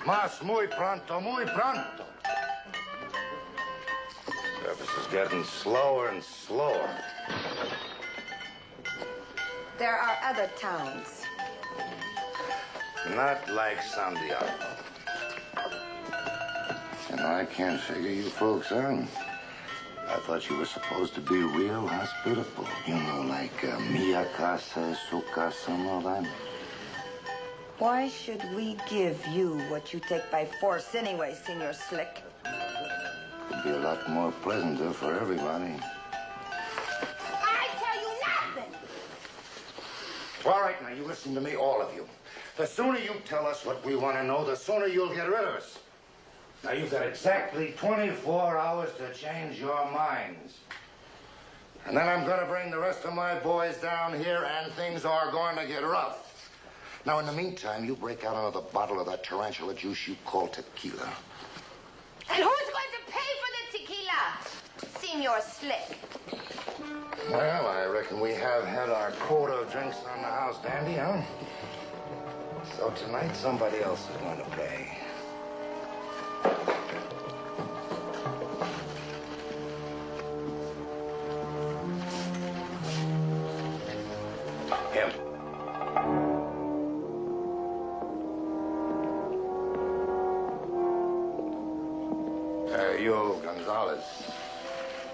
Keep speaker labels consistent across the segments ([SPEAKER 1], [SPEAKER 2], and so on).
[SPEAKER 1] Mas muy pronto, muy pronto. Service is getting slower and slower.
[SPEAKER 2] There are other towns.
[SPEAKER 1] Not like San Diablo. You know, I can't figure you folks out. I thought you were supposed to be real hospitable. You know, like mia casa es su casa and all that.
[SPEAKER 2] Why should we give you what you take by force anyway, Senor Slick?
[SPEAKER 1] Could be a lot more pleasanter for everybody.
[SPEAKER 2] I tell you nothing!
[SPEAKER 1] All right, now, you listen to me, all of you. The sooner you tell us what we want to know, the sooner you'll get rid of us. Now, you've got exactly 24 hours to change your minds. And then I'm going to bring the rest of my boys down here, and things are going to get rough. Now, in the meantime, you break out another bottle of that tarantula juice you call tequila.
[SPEAKER 2] And who's going to pay for the tequila? Senor Slick.
[SPEAKER 1] Well, I reckon we have had our quota of drinks on the house dandy, huh? So tonight, somebody else is going to pay. Him. You, Gonzalez.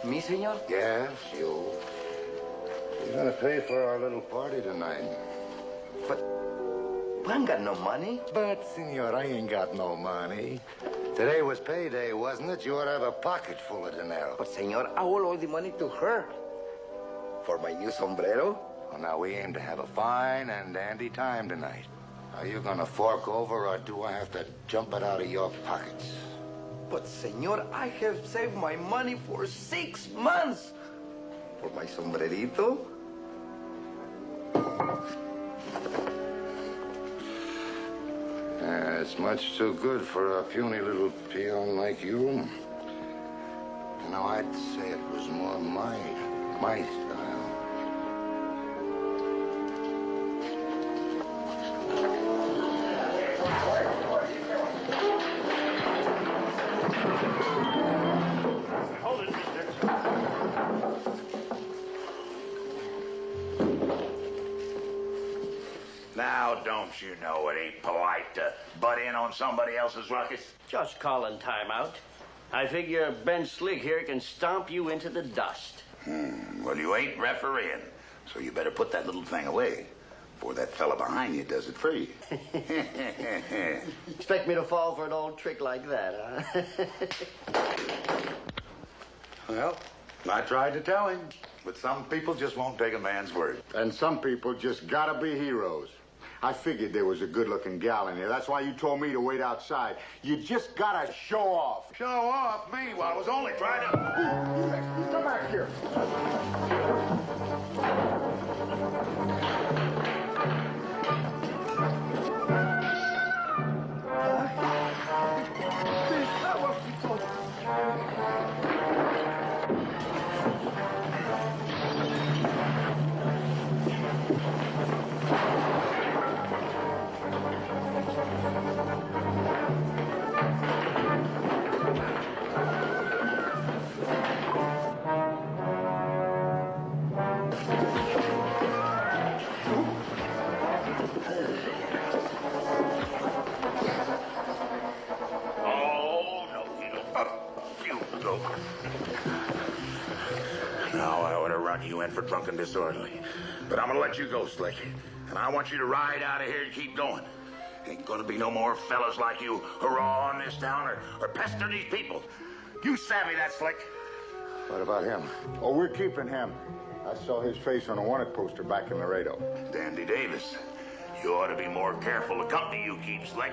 [SPEAKER 3] Me, senor?
[SPEAKER 1] Yes, you. You're gonna pay for our little party tonight.
[SPEAKER 3] But I ain't got no money.
[SPEAKER 1] But, senor, I ain't got no money. Today was payday, wasn't it? You ought to have a pocket full of dinero.
[SPEAKER 3] But, senor, I owe all the money to her. For my new sombrero.
[SPEAKER 1] Well, now, we aim to have a fine and dandy time tonight. Are you gonna fork over, or do I have to jump it out of your pockets?
[SPEAKER 3] But, senor, I have saved my money for 6 months. For my sombrerito.
[SPEAKER 1] It's much too good for a puny little peon like you. You know, I'd say it was more my style.
[SPEAKER 4] Now, don't you know it ain't polite to butt in on somebody else's ruckus?
[SPEAKER 5] Just calling time out. I figure Ben Slick here can stomp you into the dust.
[SPEAKER 4] Well, you ain't refereeing, so you better put that little thing away before that fella behind you does it for you.
[SPEAKER 5] Expect me to fall for an old trick like that, huh?
[SPEAKER 4] Well, I tried to tell him, but some people just won't take a man's word.
[SPEAKER 6] And some people just gotta be heroes. I figured there was a good-looking gal in there. That's why you told me to wait outside. You just gotta show off.
[SPEAKER 4] Show off me? Well, I was only trying to...
[SPEAKER 6] Come back here.
[SPEAKER 4] You in for drunk and disorderly. But I'm gonna let you go, Slick. And I want you to ride out of here and keep going. Ain't gonna be no more fellas like you hurrah in this town or pester these people. You savvy that, Slick?
[SPEAKER 6] What about him? Oh, we're keeping him. I saw his face on a wanted poster back in Laredo.
[SPEAKER 4] Dandy Davis, you ought to be more careful the company you keep, Slick.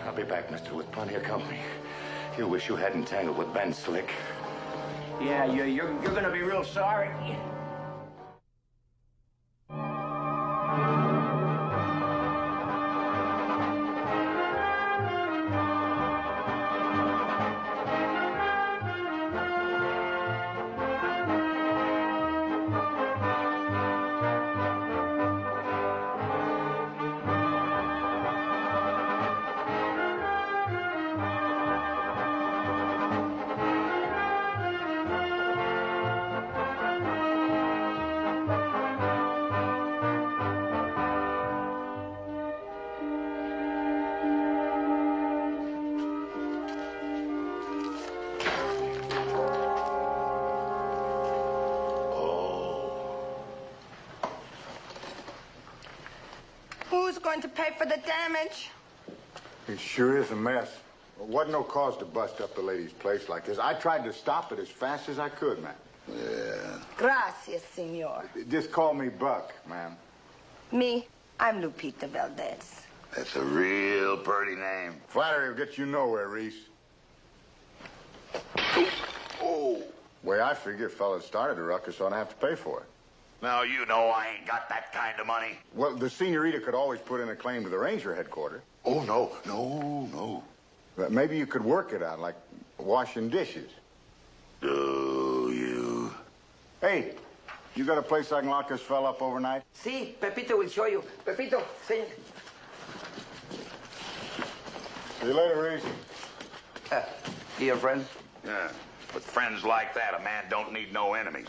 [SPEAKER 1] I'll be back, mister, with plenty of company. You wish you hadn't tangled with Ben Slick.
[SPEAKER 5] Yeah, you're gonna be real sorry.
[SPEAKER 2] going to pay for the damage?
[SPEAKER 6] It sure is a mess. Wasn't no cause to bust up the lady's place like this. I tried to stop it as fast as I could, man.
[SPEAKER 4] Yeah.
[SPEAKER 2] Gracias, senor.
[SPEAKER 6] Just call me Buck, ma'am.
[SPEAKER 2] Me, I'm Lupita Valdez.
[SPEAKER 4] That's a real pretty name.
[SPEAKER 6] Flattery will get you nowhere, Reese.
[SPEAKER 4] Oh.
[SPEAKER 6] Way I figure, fellas started a ruckus ought to have to pay for it.
[SPEAKER 4] Now, you know I ain't got that kind of money.
[SPEAKER 6] Well, the senorita could always put in a claim to the ranger headquarters.
[SPEAKER 4] Oh, no.
[SPEAKER 6] But maybe you could work it out, like washing dishes.
[SPEAKER 4] Do you?
[SPEAKER 6] Hey, you got a place I can lock this fella up overnight?
[SPEAKER 3] See, Pepito will show you. Pepito, see.
[SPEAKER 6] See you later, Reese.
[SPEAKER 3] Dear friend.
[SPEAKER 4] Yeah. With friends like that, a man don't need no enemies.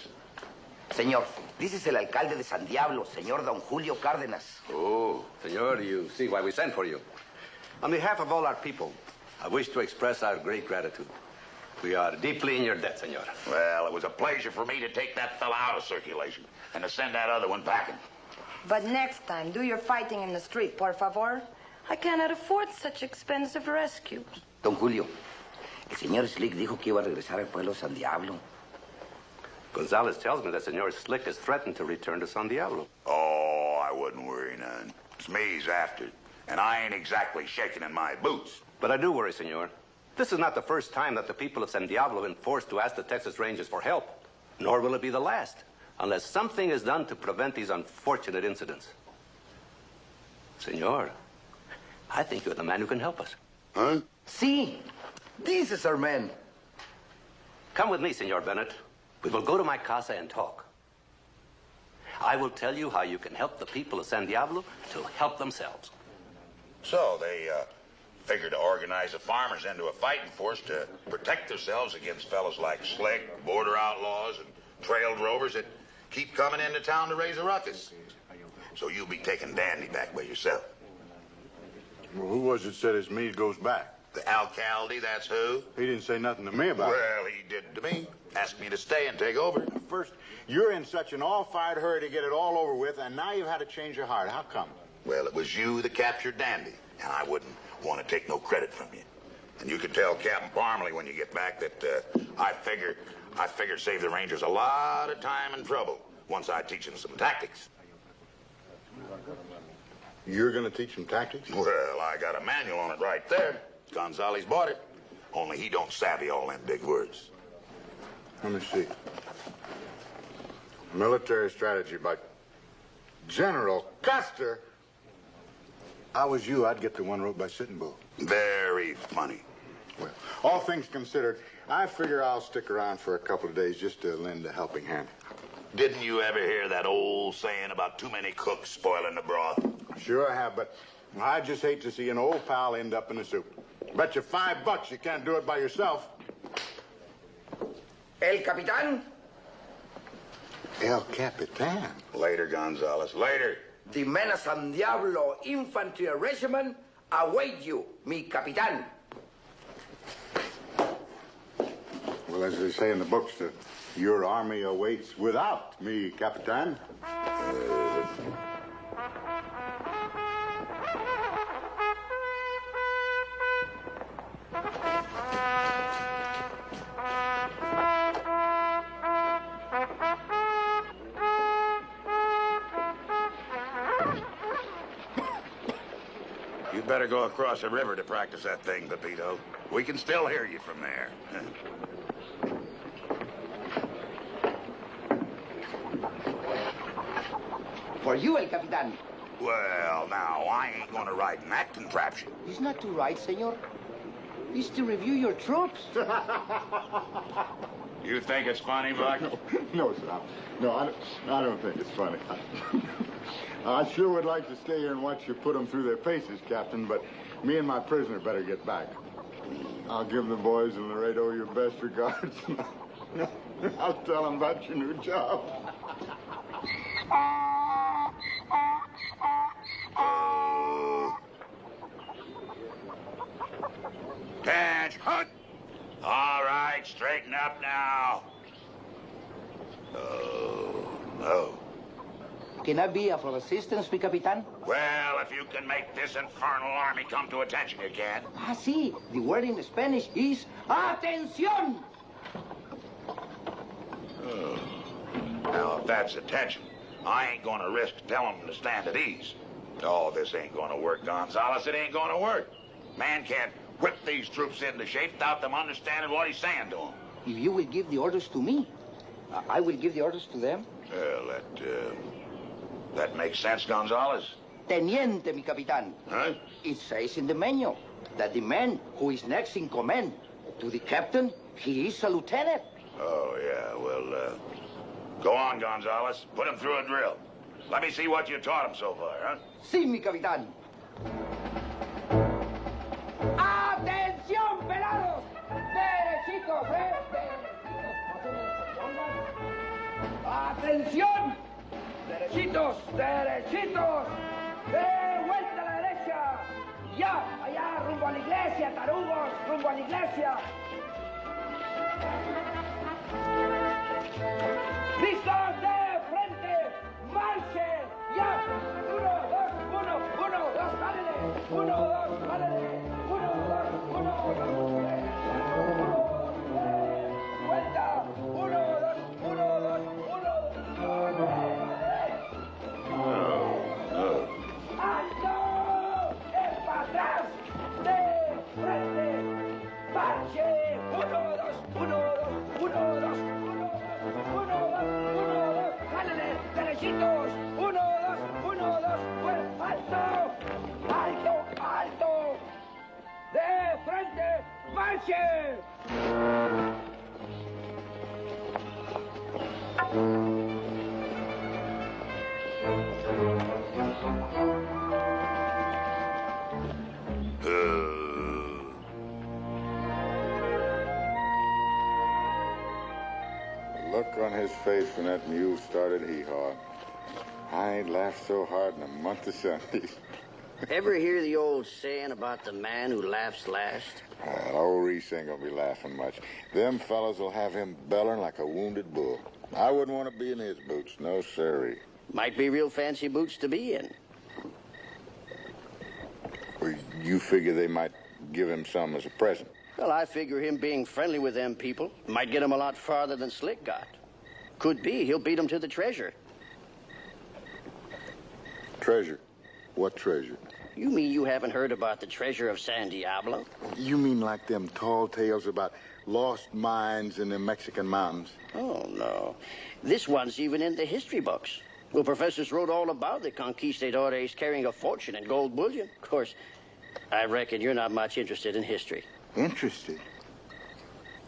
[SPEAKER 3] Señor, this is el alcalde de San Diablo, señor Don Julio Cárdenas.
[SPEAKER 7] Oh, senor, you see why we sent for you. On behalf of all our people, I wish to express our great gratitude. We are deeply in your debt, senor.
[SPEAKER 4] Well, it was a pleasure for me to take that fella out of circulation and to send that other one packing.
[SPEAKER 2] But next time, do your fighting in the street, por favor. I cannot afford such expensive rescues.
[SPEAKER 3] Don Julio, el señor Slick dijo que iba a regresar al pueblo San Diablo.
[SPEAKER 7] Gonzalez tells me that Senor Slick has threatened to return to San Diablo.
[SPEAKER 4] Oh, I wouldn't worry none. It's me he's after, and I ain't exactly shaking in my boots.
[SPEAKER 7] But I do worry, senor. This is not the first time that the people of San Diablo have been forced to ask the Texas Rangers for help. Nor will it be the last, unless something is done to prevent these unfortunate incidents. Senor, I think you're the man who can help us.
[SPEAKER 4] Huh?
[SPEAKER 3] See, this is our man.
[SPEAKER 7] Come with me, Senor Bennett. We will go to my casa and talk. I will tell you how you can help the people of San Diablo to help themselves.
[SPEAKER 4] So they figured to organize the farmers into a fighting force to protect themselves against fellas like Slick, border outlaws, and trail drovers that keep coming into town to raise a ruckus. So you'll be taking Dandy back by yourself.
[SPEAKER 6] Well, who was it said his meat goes back?
[SPEAKER 4] The alcalde, that's who?
[SPEAKER 6] He didn't say nothing to me about it.
[SPEAKER 4] Well, he did to me. Asked me to stay and take over.
[SPEAKER 6] First, you're in such an all-fired hurry to get it all over with, and now you've had to change your heart. How come?
[SPEAKER 4] Well, it was you that captured Dandy, and I wouldn't want to take no credit from you. And you can tell Captain Parmalee when you get back that I figure save the Rangers a lot of time and trouble once I teach them some tactics.
[SPEAKER 6] You're going to teach them tactics?
[SPEAKER 4] Well, I got a manual on it right there. Gonzalez bought it. Only he don't savvy all them big words.
[SPEAKER 6] Let me see. Military strategy by General Custer. I was you, I'd get the one wrote by Sitting Bull.
[SPEAKER 4] Very funny.
[SPEAKER 6] Well, all things considered, I figure I'll stick around for a couple of days just to lend a helping hand.
[SPEAKER 4] Didn't you ever hear that old saying about too many cooks spoiling the broth?
[SPEAKER 6] Sure I have, but I just hate to see an old pal end up in the soup. Bet you $5 you can't do it by yourself.
[SPEAKER 3] El Capitán.
[SPEAKER 6] El Capitan.
[SPEAKER 4] Later, Gonzalez, later.
[SPEAKER 3] The men of San Diablo Infantry Regiment await you, mi Capitán.
[SPEAKER 6] Well, as they say in the books, your army awaits without me, Capitan.
[SPEAKER 4] You better go across the river to practice that thing, Pepito. We can still hear you from there.
[SPEAKER 3] For you, El Capitán.
[SPEAKER 4] Well, now, I ain't gonna ride in that contraption.
[SPEAKER 3] It's not to ride, senor. It's to review your troops.
[SPEAKER 4] You think it's funny, Buck?
[SPEAKER 6] No, sir. No, I don't think it's funny. I sure would like to stay here and watch you put them through their paces, Captain, but me and my prisoner better get back. I'll give the boys in Laredo your best regards. I'll tell them about your new job.
[SPEAKER 4] Catch, hunt! All right, straighten up now. Oh, no.
[SPEAKER 3] can I be of assistance, mi Capitan?
[SPEAKER 4] Well, if you can make this infernal army come to attention, you can.
[SPEAKER 3] Ah, sí. The word in Spanish is atención.
[SPEAKER 4] Now, if that's attention, I ain't gonna risk telling them to stand at ease. Oh, this ain't gonna work, Gonzales. It ain't gonna work. Man can't whip these troops into shape without them understanding what he's saying to them.
[SPEAKER 3] If you will give the orders to me, I will give the orders to them.
[SPEAKER 4] Well, that makes sense, Gonzales.
[SPEAKER 3] Teniente, mi Capitan.
[SPEAKER 4] Huh?
[SPEAKER 3] It says in the manual that the man who is next in command to the captain, he is a lieutenant.
[SPEAKER 4] Oh, yeah, well, go on, Gonzales. Put him through a drill. Let me see what you taught him so far, huh?
[SPEAKER 3] Sí, mi Capitán. ¡Atención, pelados! ¡Derechitos, ¡Atención! ¡Derechitos, derechitos! ¡De vuelta a la derecha! ¡Ya! ¡Allá, rumbo a la iglesia, tarugos! ¡Rumbo a la iglesia! ¡Listos de frente! ¡Marche! ¡Ya! ¡Uno, dos, ¡dálele! ¡Uno, dos, ¡dálele! ¡Uno, dos, ¡vuelta! ¡Uno, dos, ¡alto! ¡Es para atrás! ¡De frente! ¡Marche! ¡Uno, dos! ¡Dálele! ¡Derechitos! ¡Uno, dos! ¡Alto! ¡Alto! ¡De frente! ¡Marche!
[SPEAKER 6] The look on his face when that mule started hee-haw. I ain't laughed so hard in a month of Sundays.
[SPEAKER 5] Ever hear the old saying about the man who laughs last?
[SPEAKER 6] Old Reese ain't gonna be laughing much. Them fellows will have him bellering like a wounded bull. I wouldn't want to be in his boots, no siree.
[SPEAKER 5] Might be real fancy boots to be in.
[SPEAKER 6] Well, you figure they might give him some as a present?
[SPEAKER 5] Well, I figure him being friendly with them people might get him a lot farther than Slick got. Could be he'll beat him to the treasure.
[SPEAKER 6] Treasure? What treasure?
[SPEAKER 5] You mean you haven't heard about the treasure of San Diablo?
[SPEAKER 6] You mean like them tall tales about lost mines in the Mexican mountains?
[SPEAKER 5] Oh, no. This one's even in the history books. Well, professors wrote all about the conquistadores carrying a fortune in gold bullion. Of course, I reckon you're not much interested in history.
[SPEAKER 6] Interested?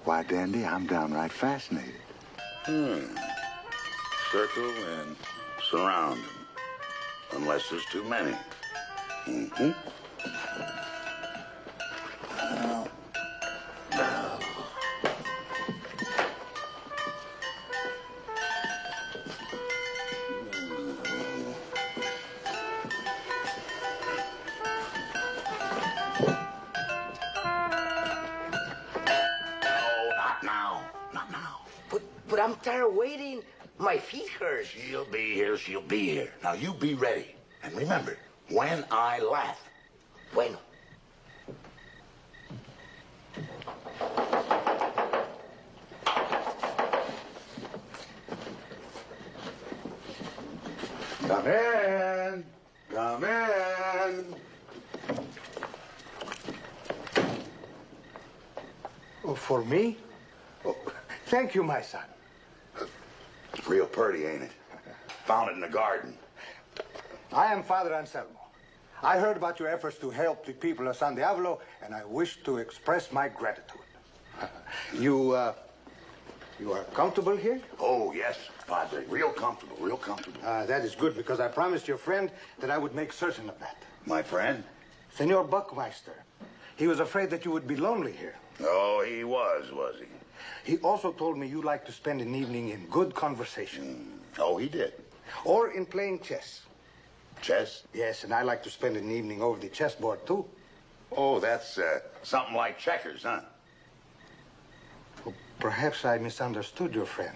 [SPEAKER 6] Why, Dandy, I'm downright fascinated.
[SPEAKER 4] Circle and surround them. Unless there's too many.
[SPEAKER 3] But I'm tired of waiting. My feet hurt.
[SPEAKER 4] She'll be here. Now, you be ready. And remember, when I laugh.
[SPEAKER 3] Bueno.
[SPEAKER 1] Come in. Come in.
[SPEAKER 8] Oh, for me? Oh, thank you, my son.
[SPEAKER 4] Real pretty, ain't it? Found it in the garden.
[SPEAKER 8] I am Father Anselmo. I heard about your efforts to help the people of San Diablo, and I wish to express my gratitude. You are comfortable here?
[SPEAKER 4] Oh, yes, Padre. Real comfortable, real comfortable.
[SPEAKER 8] That is good, because I promised your friend that I would make certain of that.
[SPEAKER 4] My friend?
[SPEAKER 8] Senor Buckmeister. He was afraid that you would be lonely here.
[SPEAKER 4] Oh, he was he?
[SPEAKER 8] He also told me you like to spend an evening in good conversation.
[SPEAKER 4] Oh, he did.
[SPEAKER 8] Or in playing chess.
[SPEAKER 4] Chess?
[SPEAKER 8] Yes, and I like to spend an evening over the chessboard, too.
[SPEAKER 4] Oh, that's something like checkers, huh?
[SPEAKER 8] Well, perhaps I misunderstood your friend.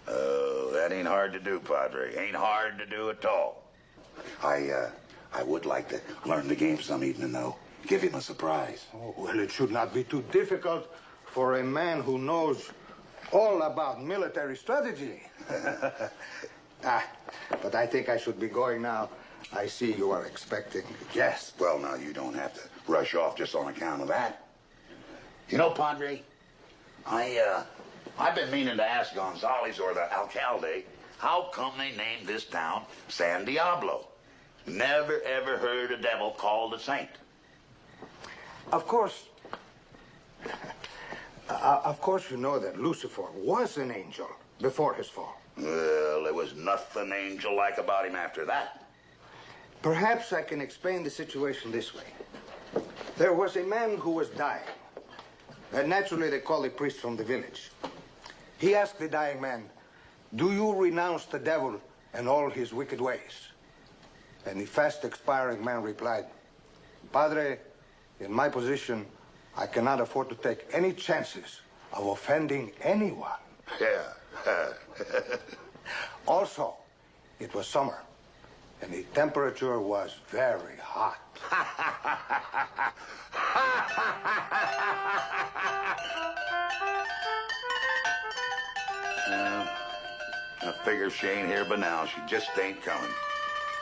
[SPEAKER 4] Oh, That ain't hard to do, Padre. Ain't hard to do at all. I would like to learn the game some evening, though. Give him a surprise.
[SPEAKER 8] Oh, well, it should not be too difficult for a man who knows all about military strategy. But I think I should be going now. I see you are expecting guests.
[SPEAKER 4] Well, now, you don't have to rush off just on account of that. You know, Padre, I've been meaning to ask Gonzales or the alcalde, how come they named this town San Diablo? Never, ever heard a devil called a saint.
[SPEAKER 8] Of course, you know that Lucifer was an angel before his fall.
[SPEAKER 4] Well, there was nothing angel-like about him after that.
[SPEAKER 8] Perhaps I can explain the situation this way. There was a man who was dying. And naturally, they called a priest from the village. He asked the dying man, "Do you renounce the devil and all his wicked ways?" And the fast expiring man replied, "Padre, in my position, I cannot afford to take any chances of offending anyone."
[SPEAKER 4] Yeah.
[SPEAKER 8] Also, it was summer, and the temperature was very hot.
[SPEAKER 4] I figure she ain't here by now. She just ain't coming.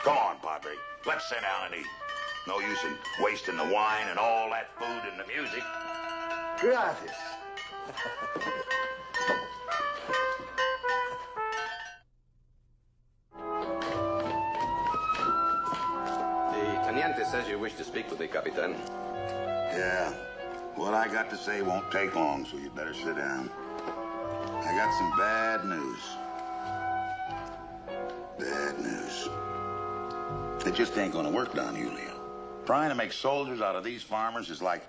[SPEAKER 4] Come on, Padre. Let's sit down and eat. No use in wasting the wine and all that food and the music.
[SPEAKER 8] Gracias.
[SPEAKER 7] The teniente says you wish to speak with the Capitan.
[SPEAKER 4] Yeah. What I got to say won't take long, so you better sit down. I got some bad news. Bad news. It just ain't gonna work down here, Leo. Trying to make soldiers out of these farmers is like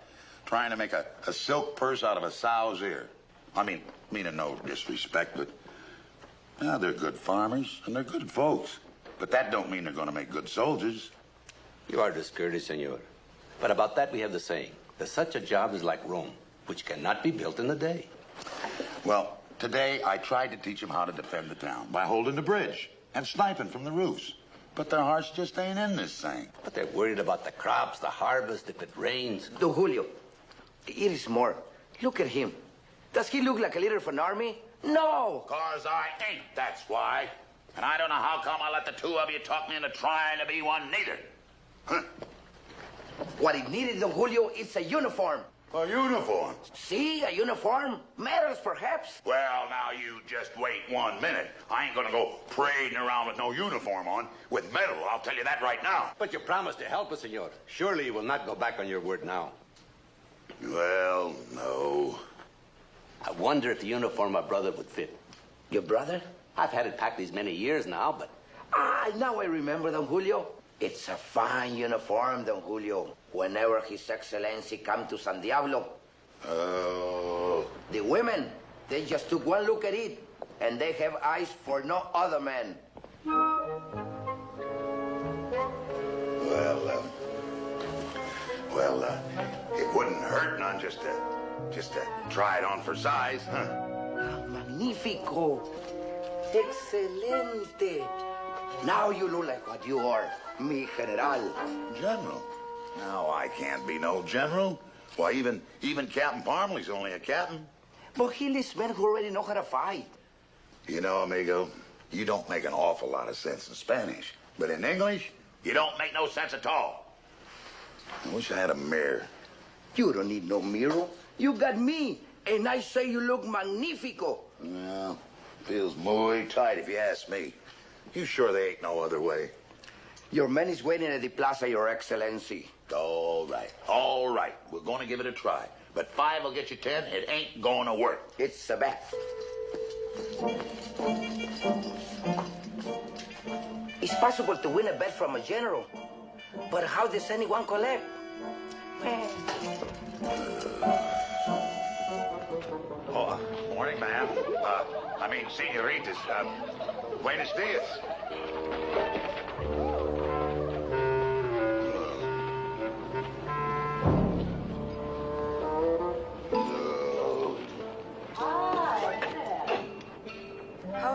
[SPEAKER 4] trying to make a silk purse out of a sow's ear. I mean, meaning no disrespect, but they're good farmers and they're good folks. But that don't mean they're gonna make good soldiers.
[SPEAKER 7] You are discourteous, senor. But about that, we have the saying that such a job is like Rome, which cannot be built in a day.
[SPEAKER 4] Well, today I tried to teach them how to defend the town by holding the bridge and sniping from the roofs. But their hearts just ain't in this thing.
[SPEAKER 7] But they're worried about the crops, the harvest, if it rains.
[SPEAKER 3] Don Julio, it is more. Look at him. Does he look like a leader of an army? No.
[SPEAKER 4] 'Cause I ain't, that's why. And I don't know how come I let the two of you talk me into trying to be one neither. Huh?
[SPEAKER 3] What it needed, Don Julio, is a uniform.
[SPEAKER 4] A uniform?
[SPEAKER 3] See, a uniform. Medals, perhaps.
[SPEAKER 4] Well, now you just wait 1 minute. I ain't gonna go parading around with no uniform on. With medal, I'll tell you that right now.
[SPEAKER 7] But you promised to help us, senor. Surely you will not go back on your word now.
[SPEAKER 4] Well, no.
[SPEAKER 7] I wonder if the uniform my brother would fit.
[SPEAKER 3] Your brother?
[SPEAKER 7] I've had it packed these many years now, but...
[SPEAKER 3] Now I remember, Don Julio. It's a fine uniform, Don Julio. Whenever His Excellency come to San Diablo.
[SPEAKER 4] Oh.
[SPEAKER 3] The women, they just took one look at it, and they have eyes for no other man.
[SPEAKER 4] Well, it wouldn't hurt none just to try it on for size, huh?
[SPEAKER 3] Magnifico. Excelente. Now you look like what you are, mi general.
[SPEAKER 4] General? Now I can't be no general. Why, even Captain Parmley's only a captain.
[SPEAKER 3] But he lists men who already know how to fight.
[SPEAKER 4] You know, amigo, you don't make an awful lot of sense in Spanish. But in English, you don't make no sense at all. I wish I had a mirror.
[SPEAKER 3] You don't need no mirror. You got me, and I say you look magnifico.
[SPEAKER 4] Well, feels muy tight if you ask me. You sure there ain't no other way?
[SPEAKER 3] Your man is waiting at the plaza, Your Excellency.
[SPEAKER 4] All right. We're gonna give it a try. But 5 will get you 10. It ain't gonna work.
[SPEAKER 3] It's a bet. It's possible to win a bet from a general. But how does anyone collect?
[SPEAKER 4] Morning, ma'am. Senoritas. Buenos dias.
[SPEAKER 2] How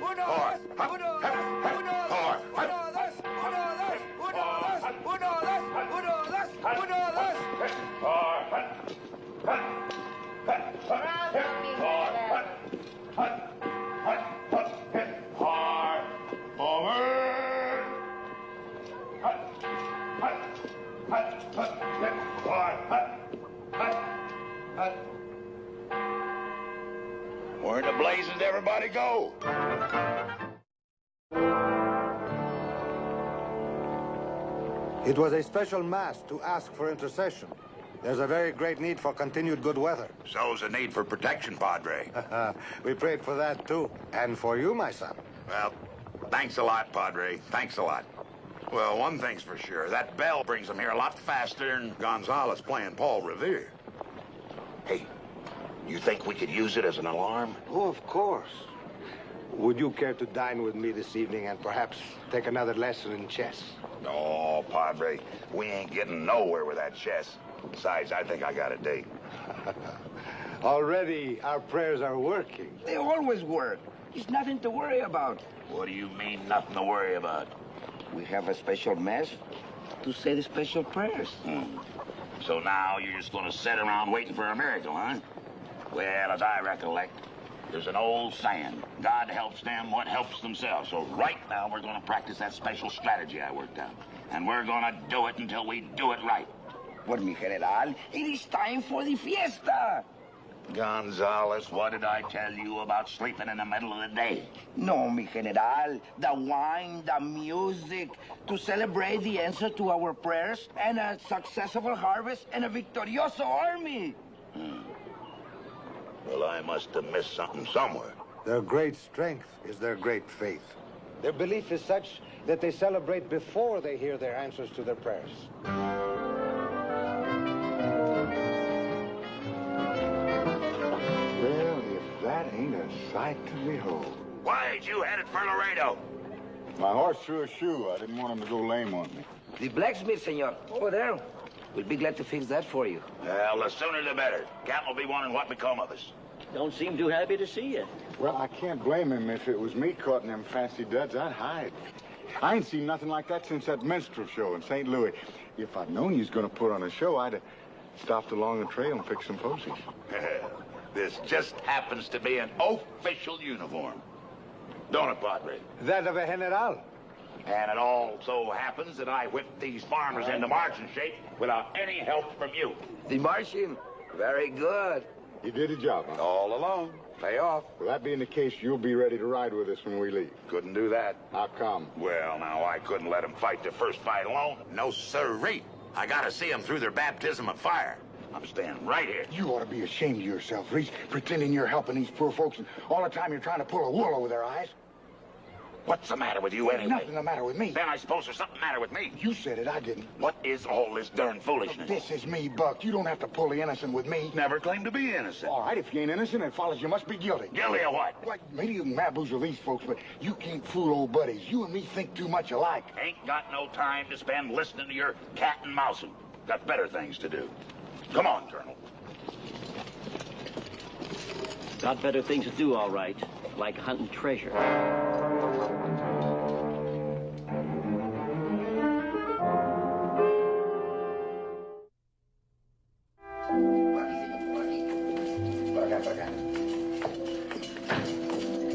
[SPEAKER 3] uno, dos, uno, dos, uno, dos, uno, dos, uno, dos, uno, dos, uno, dos, uno, dos, uno, dos.
[SPEAKER 4] Where in the blazes did everybody go?
[SPEAKER 8] It was a special mass to ask for intercession. There's a very great need for continued good weather.
[SPEAKER 4] So's the need for protection, Padre.
[SPEAKER 8] We prayed for that, too. And for you, my son.
[SPEAKER 4] Well, thanks a lot, Padre. Thanks a lot. Well, one thing's for sure. That bell brings them here a lot faster than Gonzalez playing Paul Revere. Hey, you think we could use it as an alarm?
[SPEAKER 8] Oh, of course. Would you care to dine with me this evening and perhaps take another lesson in chess?
[SPEAKER 4] No, Padre. We ain't getting nowhere with that chess. Besides, I think I got a date.
[SPEAKER 8] Already, our prayers are working.
[SPEAKER 3] They always work. There's nothing to worry about.
[SPEAKER 4] What do you mean, nothing to worry about?
[SPEAKER 3] We have a special mass to say the special prayers.
[SPEAKER 4] So now you're just going to sit around waiting for a miracle, huh? Well, as I recollect, there's an old saying, God helps them what helps themselves. So right now we're going to practice that special strategy I worked out. And we're going to do it until we do it right.
[SPEAKER 3] Por mi general, it is time for the fiesta.
[SPEAKER 4] Gonzalez, what did I tell you about sleeping in the middle of the day?
[SPEAKER 3] No, mi general. The wine, the music, to celebrate the answer to our prayers and a successful harvest and a victorioso army.
[SPEAKER 4] Well, I must have missed something somewhere.
[SPEAKER 8] Their great strength is their great faith. Their belief is such that they celebrate before they hear their answers to their prayers.
[SPEAKER 6] Well, if that ain't a sight to behold.
[SPEAKER 4] Why ain't you headed for Laredo?
[SPEAKER 6] My horse threw a shoe. I didn't want him to go lame on me.
[SPEAKER 3] The blacksmith, senor, over there. We'll be glad to fix that for you.
[SPEAKER 4] Well, the sooner the better. Cap will be wondering what become of us.
[SPEAKER 5] Don't seem too happy to see you.
[SPEAKER 6] Well, I can't blame him. If it was me caught in them fancy duds, I'd hide. I ain't seen nothing like that since that minstrel show in St. Louis. If I'd known you was going to put on a show, I'd have stopped along the trail and picked some posies.
[SPEAKER 4] This just happens to be an official uniform. Don't it, Padre?
[SPEAKER 8] That of a general.
[SPEAKER 4] And it all so happens that I whipped these farmers into marching shape without any help from you.
[SPEAKER 3] The marching, very good.
[SPEAKER 6] You did a job, huh?
[SPEAKER 4] All alone. Pay off.
[SPEAKER 6] Well, that being the case, you'll be ready to ride with us when we leave.
[SPEAKER 4] Couldn't do that.
[SPEAKER 6] How come?
[SPEAKER 4] Well, now, I couldn't let them fight the first fight alone. No sirree. I gotta see them through their baptism of fire. I'm staying right here.
[SPEAKER 9] You ought to be ashamed of yourself, Reese, pretending you're helping these poor folks, and all the time you're trying to pull a wool over their eyes.
[SPEAKER 4] What's the matter with you anyway?
[SPEAKER 9] Nothing the matter with me.
[SPEAKER 4] Then I suppose there's something the matter with me.
[SPEAKER 9] You said it, I didn't.
[SPEAKER 4] What is all this darn foolishness?
[SPEAKER 9] This is me, Buck. You don't have to pull the innocent with me.
[SPEAKER 4] Never claimed to be innocent.
[SPEAKER 9] All right, if you ain't innocent, it follows you must be guilty.
[SPEAKER 4] Guilty of what?
[SPEAKER 9] Well, maybe you can bamboozle these folks, but you can't fool old buddies. You and me think too much alike.
[SPEAKER 4] Ain't got no time to spend listening to your cat and mousing. Got better things to do. Come on, Colonel.
[SPEAKER 5] Got better things to do, all right. Like hunting treasure.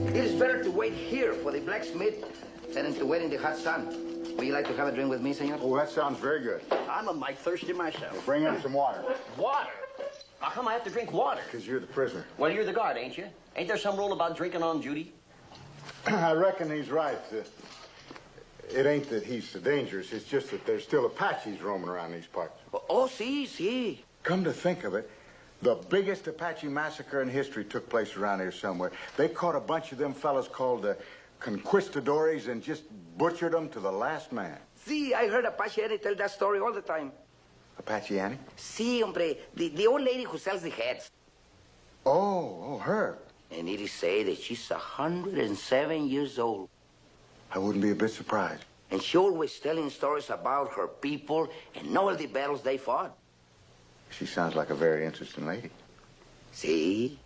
[SPEAKER 3] It is better to wait here for the blacksmith than to wait in the hot sun. Would you like to have a drink with me, senor?
[SPEAKER 6] Oh, that sounds very good.
[SPEAKER 5] I'm a mite thirsty myself.
[SPEAKER 6] Bring in some water.
[SPEAKER 5] Water? How come I have to drink water?
[SPEAKER 6] Because you're the prisoner.
[SPEAKER 5] Well, you're the guard, ain't you? Ain't there some rule about drinking on duty?
[SPEAKER 6] I reckon he's right. It ain't that he's so dangerous. It's just that there's still Apaches roaming around these parts.
[SPEAKER 3] Oh, sí.
[SPEAKER 6] Come to think of it, the biggest Apache massacre in history took place around here somewhere. They caught a bunch of them fellas called the conquistadores and just butchered them to the last man.
[SPEAKER 3] Sí, I heard Apache Annie tell that story all the time.
[SPEAKER 6] Apache Annie?
[SPEAKER 3] Sí, hombre, the old lady who sells the heads.
[SPEAKER 6] Oh, her.
[SPEAKER 3] And it is said that she's 107 years old.
[SPEAKER 6] I wouldn't be a bit surprised.
[SPEAKER 3] And she always telling stories about her people and all the battles they fought.
[SPEAKER 6] She sounds like a very interesting lady.
[SPEAKER 3] See?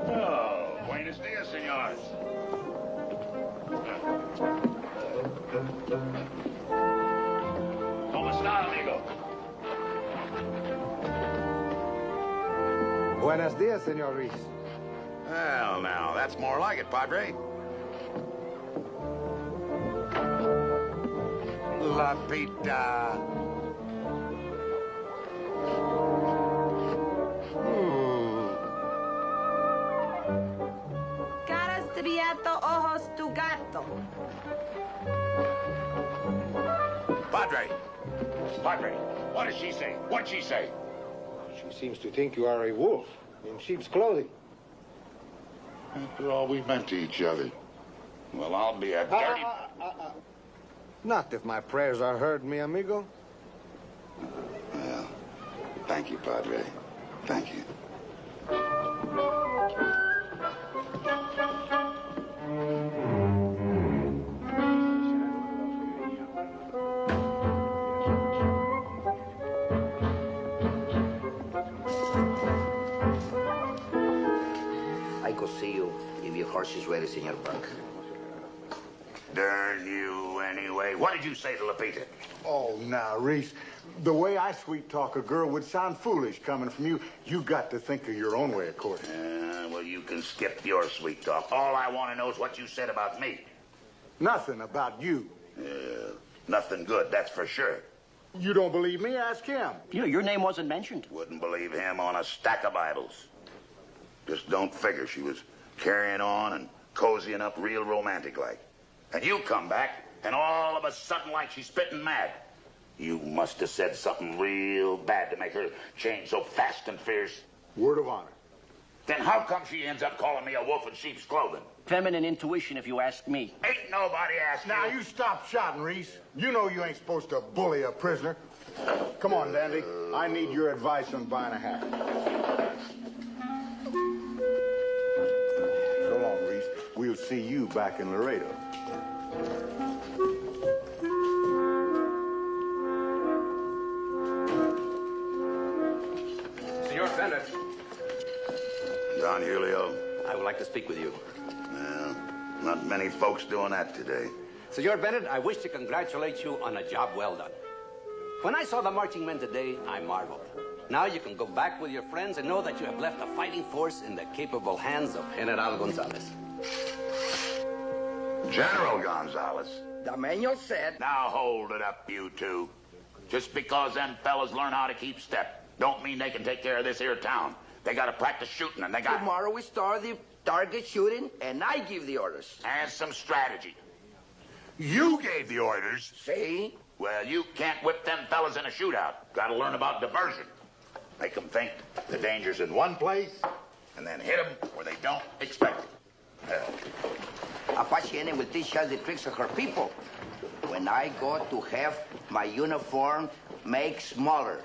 [SPEAKER 4] Oh, buenos dias, senores. ¿Cómo está, amigo?
[SPEAKER 8] Buenos dias, Senor Reese.
[SPEAKER 4] Well, now, that's more like it, Padre. La Pita.
[SPEAKER 2] Caras de viento, ojos tu gato.
[SPEAKER 4] Padre. Padre, what does she say? What'd she say?
[SPEAKER 8] She seems to think you are a wolf in sheep's clothing.
[SPEAKER 4] After all, we meant to each other. Well, I'll be a dirty...
[SPEAKER 8] Not if my prayers are heard, mi amigo.
[SPEAKER 4] Well, thank you, Padre. Thank you.
[SPEAKER 3] I could see you if your horse is ready, Senor Buck.
[SPEAKER 4] Darn you, anyway. What did you say to Lapita?
[SPEAKER 6] Oh, now, Reese, the way I sweet-talk a girl would sound foolish coming from you. You got to think of your own way of courting.
[SPEAKER 4] Well, you can skip your sweet talk. All I want to know is what you said about me.
[SPEAKER 6] Nothing about you.
[SPEAKER 4] Nothing good, that's for sure.
[SPEAKER 6] You don't believe me? Ask him.
[SPEAKER 5] You know, your name wasn't mentioned.
[SPEAKER 4] Wouldn't believe him on a stack of Bibles. Just don't figure she was carrying on and cozying up real romantic-like. And you come back, and all of a sudden, like she's spitting mad. You must have said something real bad to make her change so fast and fierce.
[SPEAKER 6] Word of honor.
[SPEAKER 4] Then how come she ends up calling me a wolf in sheep's clothing?
[SPEAKER 5] Feminine intuition, if you ask me.
[SPEAKER 4] Ain't nobody asked
[SPEAKER 6] Now, you stop shouting, Reese. You know you ain't supposed to bully a prisoner. Come on, Dandy. I need your advice on buying a hat. So long, Reese. We'll see you back in Laredo.
[SPEAKER 7] Senor Bennett.
[SPEAKER 4] Don Julio.
[SPEAKER 7] I would like to speak with you.
[SPEAKER 4] Well, not many folks doing that today.
[SPEAKER 7] Senor Bennett, I wish to congratulate you on a job well done. When I saw the marching men today, I marveled. Now you can go back with your friends and know that you have left a fighting force in the capable hands of General Gonzalez.
[SPEAKER 4] General Gonzalez.
[SPEAKER 3] The manual said...
[SPEAKER 4] Now hold it up, you two. Just because them fellas learn how to keep step, don't mean they can take care of this here town. They gotta practice shooting, and they got...
[SPEAKER 3] Tomorrow we start the target shooting, and I give the orders.
[SPEAKER 4] And some strategy. You gave the orders.
[SPEAKER 3] See?
[SPEAKER 4] Well, you can't whip them fellas in a shootout. Gotta learn about diversion. Make them think the danger's in one place, and then hit them where they don't expect it.
[SPEAKER 3] Apache will teach us the tricks of her people. When I go to have my uniform make smaller.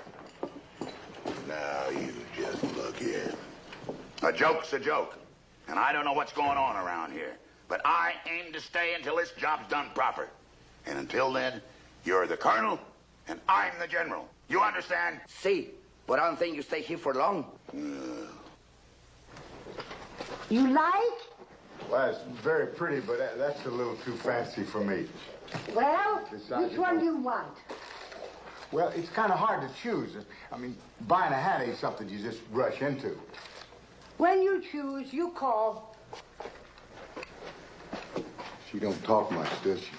[SPEAKER 4] Now you just look in. A joke's a joke. And I don't know what's going on around here. But I aim to stay until this job's done proper. And until then, you're the colonel, and I'm the general. You understand?
[SPEAKER 3] See, but I don't think you stay here for long.
[SPEAKER 10] You like?
[SPEAKER 6] Well, it's very pretty, but that's a little too fancy for me.
[SPEAKER 10] Well,
[SPEAKER 6] Besides,
[SPEAKER 10] which one do you want?
[SPEAKER 6] Well, it's kind of hard to choose. I mean, buying a hat ain't something you just rush into.
[SPEAKER 10] When you choose, you call.
[SPEAKER 6] She don't talk much, does she?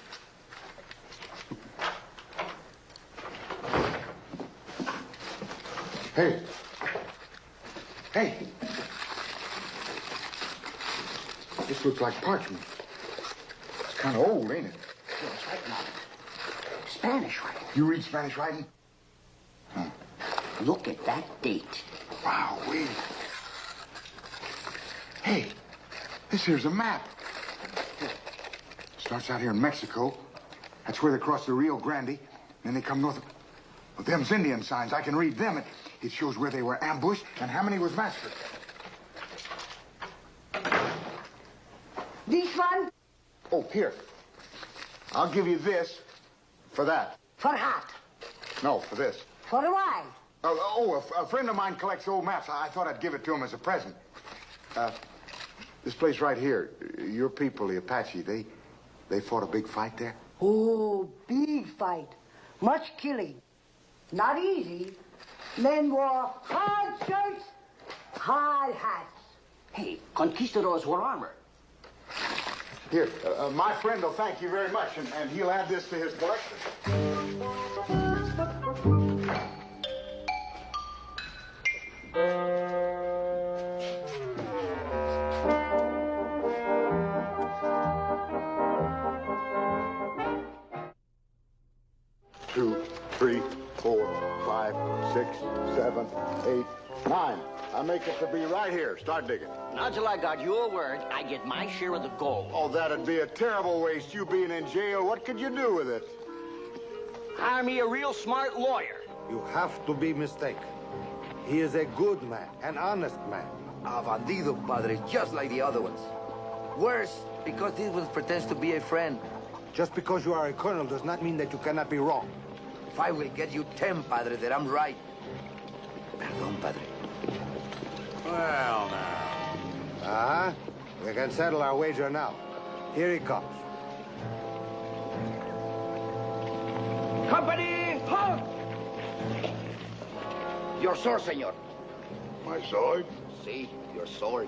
[SPEAKER 6] Hey. Hey. This looks like parchment. It's kind of old, ain't it?
[SPEAKER 10] Yeah, it's writing on it. Spanish writing.
[SPEAKER 6] You read Spanish writing? Huh.
[SPEAKER 10] Look at that date.
[SPEAKER 6] Wow, wait. Hey, this here's a map. Starts out here in Mexico. That's where they cross the Rio Grande. Then they come north. Well, them's Indian signs. I can read them. It shows where they were ambushed and how many was massacred.
[SPEAKER 10] This one?
[SPEAKER 6] Oh, here. I'll give you this for that.
[SPEAKER 10] For hat.
[SPEAKER 6] No, for this.
[SPEAKER 10] For why?
[SPEAKER 6] A friend of mine collects old maps. I thought I'd give it to him as a present. This place right here, your people, the Apache, they fought a big fight there?
[SPEAKER 10] Oh, big fight. Much killing. Not easy. Men wore hard shirts, hard hats.
[SPEAKER 5] Hey, conquistadors wore armor.
[SPEAKER 6] Here, my friend will thank you very much, and he'll add this to his collection. Two, 3, 4, 5, 6, 7, 8, 9. I make it to be right here. Start digging.
[SPEAKER 5] Not till I got your word, I get my share of the gold.
[SPEAKER 6] Oh, that'd be a terrible waste, you being in jail. What could you do with it?
[SPEAKER 5] Hire me a real smart lawyer.
[SPEAKER 8] You have to be mistaken. He is a good man, an honest man.
[SPEAKER 3] A bandido, padre, just like the other ones. Worse, because this one pretends to be a friend.
[SPEAKER 8] Just because you are a colonel does not mean that you cannot be wrong.
[SPEAKER 3] If I will get you 10, padre, that I'm right. Perdón, padre.
[SPEAKER 8] Well, now. We can settle our wager now. Here he comes.
[SPEAKER 3] Company, halt! Your sword, senor.
[SPEAKER 4] My sword?
[SPEAKER 3] See, your sword.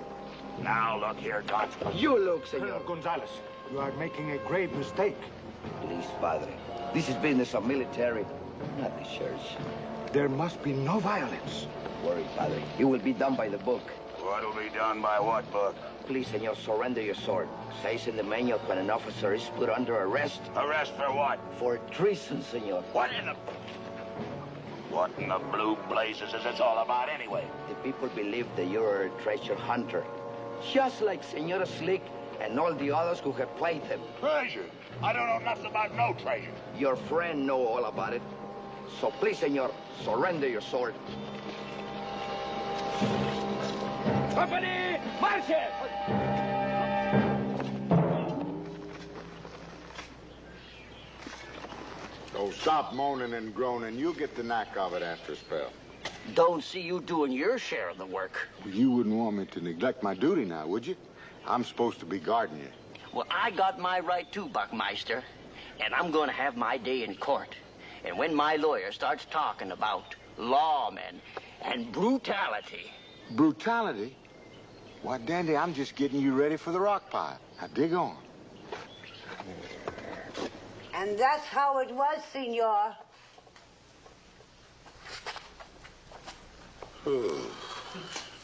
[SPEAKER 4] Now look here, Don.
[SPEAKER 3] You look, senor.
[SPEAKER 8] Gonzalez, you are making a grave mistake.
[SPEAKER 3] Please, padre. This is business of military.
[SPEAKER 11] Not the church.
[SPEAKER 9] There must be no violence.
[SPEAKER 11] Don't worry, Padre. It will be done by the book.
[SPEAKER 4] What'll be done by what book?
[SPEAKER 11] Please, senor, surrender your sword. Says in the manual when an officer is put under arrest.
[SPEAKER 4] Arrest for what?
[SPEAKER 11] For treason, senor.
[SPEAKER 4] What in the blue blazes is this all about anyway?
[SPEAKER 11] The people believe that you're a treasure hunter. Just like Senora Slick and all the others who have played him.
[SPEAKER 4] Treasure? I don't know nothing about no treasure.
[SPEAKER 11] Your friend know all about it. So please, senor, surrender your sword.
[SPEAKER 3] Company, marche!
[SPEAKER 6] So stop moaning and groaning. You'll get the knack of it after a spell.
[SPEAKER 5] Don't see you doing your share of the work.
[SPEAKER 6] Well, you wouldn't want me to neglect my duty now, would you? I'm supposed to be guarding you.
[SPEAKER 5] Well, I got my right too, Buckmeister. And I'm going to have my day in court. And when my lawyer starts talking about lawmen and brutality...
[SPEAKER 6] Brutality? Why, Dandy, I'm just getting you ready for the rock pile. Now, dig on.
[SPEAKER 10] And that's how it was, senor.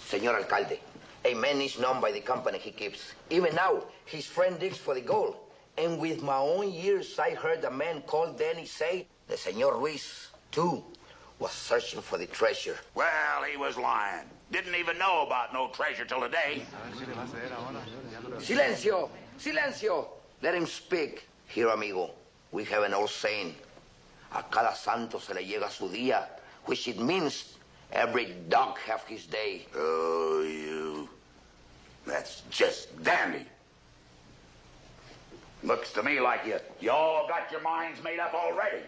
[SPEAKER 11] Senor Alcalde, a man is known by the company he keeps. Even now, his friend digs for the gold. And with my own ears, I heard a man called Danny say the Senor Ruiz, too, was searching for the treasure.
[SPEAKER 4] Well, he was lying. Didn't even know about no treasure till today.
[SPEAKER 11] Silencio! Silencio! Let him speak. Here, amigo, we have an old saying. A cada santo se le llega su día, which it means every dog have his day.
[SPEAKER 4] Oh, you. That's just dandy. Looks to me like you all got your minds made up already.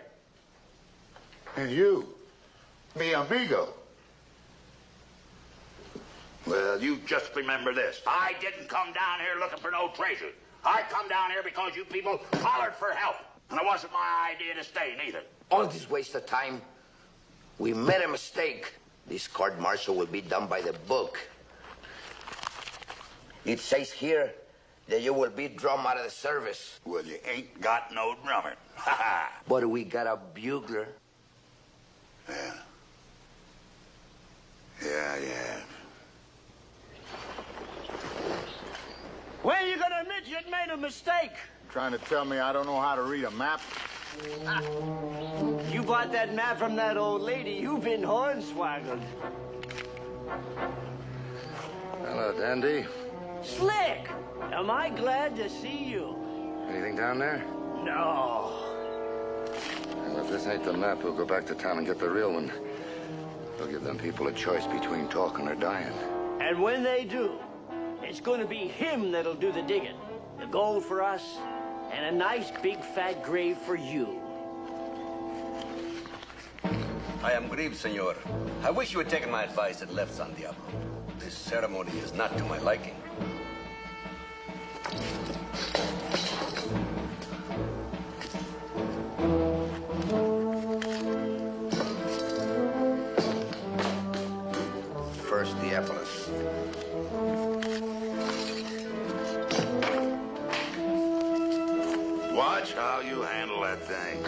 [SPEAKER 6] And you, mi amigo.
[SPEAKER 4] Well, you just remember this. I didn't come down here looking for no treasure. I come down here because you people hollered for help. And it wasn't my idea to stay, neither.
[SPEAKER 11] All this waste of time. We made a mistake. This court-martial will be done by the book. It says here that you will be drummed out of the service.
[SPEAKER 4] Well, you ain't got no drummer. Ha ha.
[SPEAKER 11] But we got a bugler.
[SPEAKER 4] Yeah. Yeah.
[SPEAKER 5] When are you going to admit you'd made a mistake?
[SPEAKER 6] Trying to tell me I don't know how to read a map?
[SPEAKER 5] You bought that map from that old lady. You've been hornswoggled.
[SPEAKER 1] Hello, Dandy.
[SPEAKER 5] Slick, am I glad to see you?
[SPEAKER 1] Anything down there?
[SPEAKER 5] No.
[SPEAKER 1] Well, if this ain't the map, we'll go back to town and get the real one. We'll give them people a choice between talking or dying.
[SPEAKER 5] And when they do, it's going to be him that'll do the digging. The gold for us, and a nice big fat grave for you.
[SPEAKER 7] I am grieved, senor. I wish you had taken my advice and left San Diablo. This ceremony is not to my liking.
[SPEAKER 11] First, Diablos.
[SPEAKER 4] Watch how you handle that thing.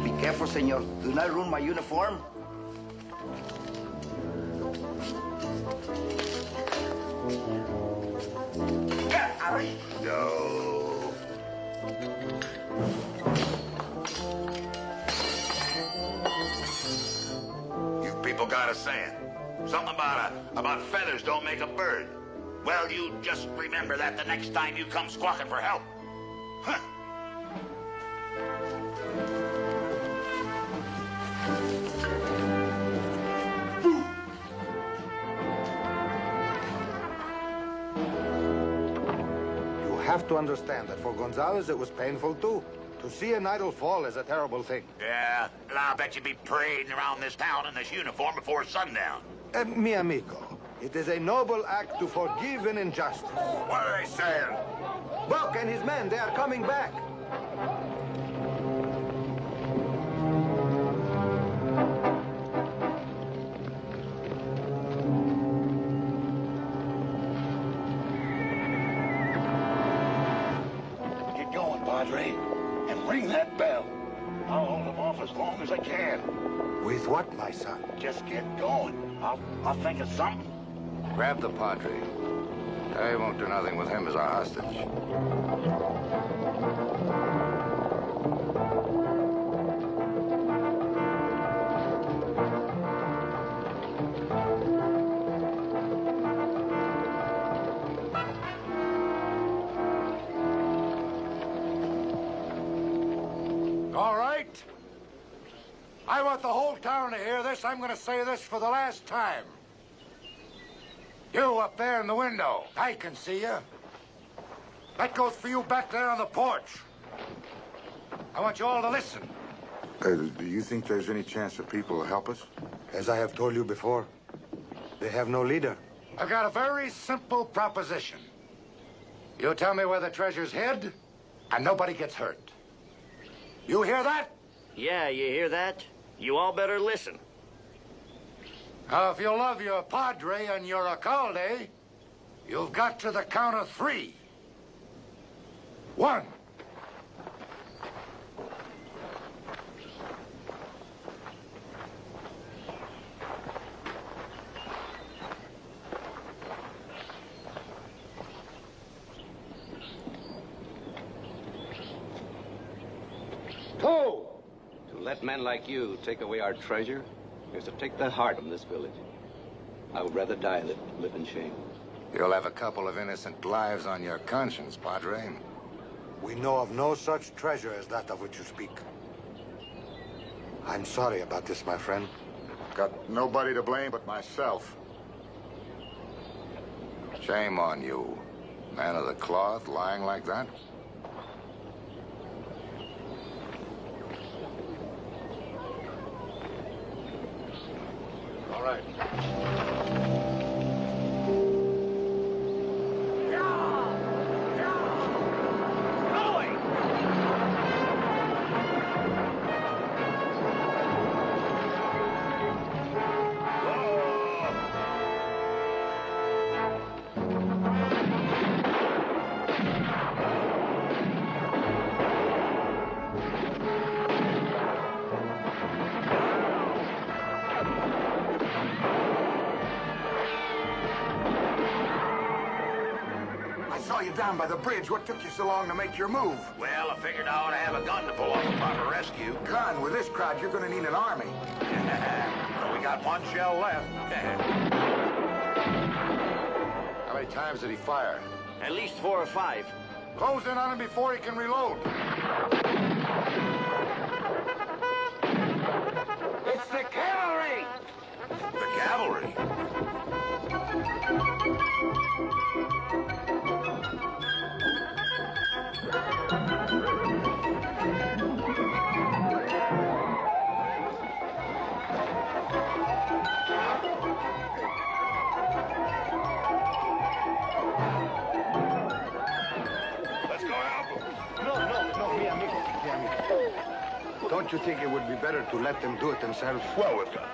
[SPEAKER 11] Be careful, senor. Do not ruin my uniform.
[SPEAKER 4] No. You people got a saying. Something about feathers don't make a bird. Well, you just remember that the next time you come squawking for help. Huh.
[SPEAKER 8] You have to understand that for Gonzalez it was painful too. To see an idol fall is a terrible thing.
[SPEAKER 4] Yeah, and I'll bet you'd be parading around this town in this uniform before sundown.
[SPEAKER 8] Mi amigo, it is a noble act to forgive an injustice.
[SPEAKER 4] What are they saying?
[SPEAKER 8] Buck and his men, they are coming back.
[SPEAKER 4] Padre, and ring that bell. I'll hold them off as long as I can.
[SPEAKER 8] With what, my son?
[SPEAKER 4] Just get going. I'll think of something.
[SPEAKER 1] Grab the Padre. They won't do nothing with him as our hostage.
[SPEAKER 9] All right. I want the whole town to hear this. I'm going to say this for the last time. You up there in the window, I can see you. That goes for you back there on the porch. I want you all to listen.
[SPEAKER 6] Do you think there's any chance that people will help us?
[SPEAKER 8] As I have told you before, they have no leader.
[SPEAKER 9] I've got a very simple proposition. You tell me where the treasure's hid, and nobody gets hurt. You hear that?
[SPEAKER 5] Yeah, you hear that? You all better listen.
[SPEAKER 9] Now, if you love your Padre and your alcalde, you've got to the count of 3. 1. 2.
[SPEAKER 7] To let men like you take away our treasure is to take the heart of this village. I would rather die than live in shame.
[SPEAKER 1] You'll have a couple of innocent lives on your conscience, Padre.
[SPEAKER 8] We know of no such treasure as that of which you speak. I'm sorry about this, my friend.
[SPEAKER 6] Got nobody to blame but myself.
[SPEAKER 1] Shame on you. Man of the cloth lying like that.
[SPEAKER 9] All right. Down by the bridge. What took you so long to make your move?
[SPEAKER 4] Well, I figured I ought to have a gun to pull off a proper rescue.
[SPEAKER 9] Gun? With this crowd, you're going to need an army.
[SPEAKER 4] Well, we got one shell left.
[SPEAKER 1] How many times did he fire?
[SPEAKER 5] At least 4 or 5.
[SPEAKER 9] Close in on him before he can reload.
[SPEAKER 3] It's the cavalry!
[SPEAKER 4] The cavalry? Let's go help them.
[SPEAKER 8] No, mi amigo. Don't you think it would be better to let them do it themselves?
[SPEAKER 4] Well, we've got...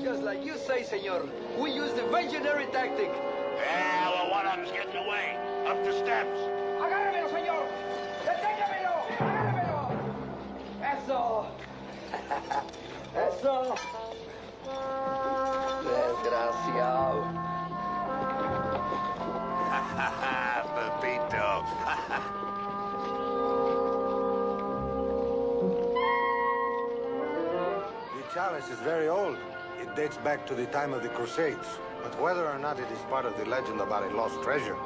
[SPEAKER 3] Just like you say, senor. We use the visionary tactic.
[SPEAKER 4] Well, one of them's getting away. Up the steps.
[SPEAKER 3] ¡Agárremelo, señor! ¡Deténgamelo! ¡Agárremelo! ¡Eso! ¡Eso! Desgraciado.
[SPEAKER 4] Pepito.
[SPEAKER 8] The chalice is very old. It dates back to the time of the Crusades. But whether or not it is part of the legend about a lost treasure,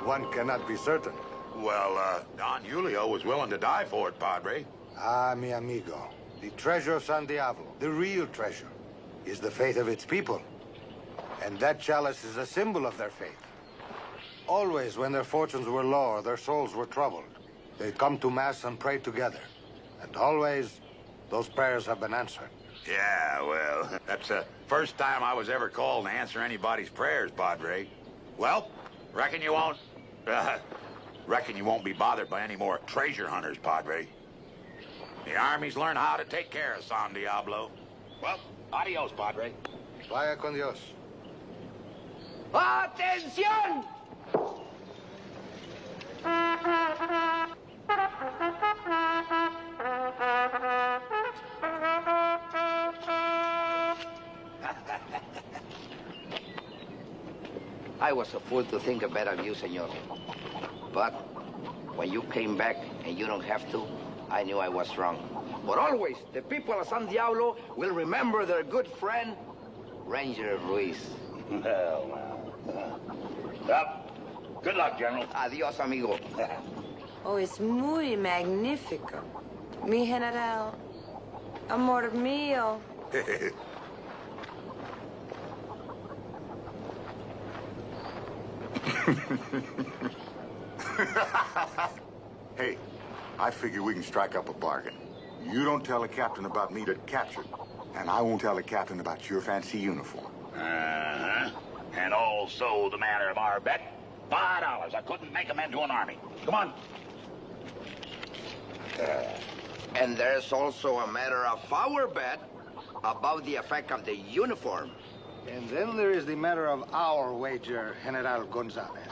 [SPEAKER 8] one cannot be certain.
[SPEAKER 4] Well, Don Julio was willing to die for it, Padre.
[SPEAKER 8] Ah, mi amigo. The treasure of San Diablo, the real treasure, is the faith of its people. And that chalice is a symbol of their faith. Always when their fortunes were low or their souls were troubled, they'd come to Mass and pray together. And always,
[SPEAKER 9] Those prayers have been answered.
[SPEAKER 4] Yeah, well, that's the first time I was ever called to answer anybody's prayers, Padre. Well, reckon you won't be bothered by any more treasure hunters, Padre. The Army's learned how to take care of San Diablo. Well, adios, Padre.
[SPEAKER 9] Vaya con Dios.
[SPEAKER 3] ¡Atención!
[SPEAKER 11] I was a fool to think bad of you, senor. But when you came back and you don't have to, I knew I was wrong. But always, the people of San Diablo will remember their good friend, Ranger Ruiz.
[SPEAKER 4] Well, good luck, General.
[SPEAKER 11] Adios, amigo.
[SPEAKER 2] Oh, es muy magnífico. Mi general. Amor mío.
[SPEAKER 6] Hey, I figure we can strike up a bargain. You don't tell the captain about me get captured, and I won't tell the captain about your fancy uniform.
[SPEAKER 4] Uh-huh. And also the matter of our bet. $5. I couldn't make him into an army. Come on.
[SPEAKER 11] And there's also a matter of our bet about the effect of the uniform.
[SPEAKER 8] And then there is the matter of our wager, General Gonzalez.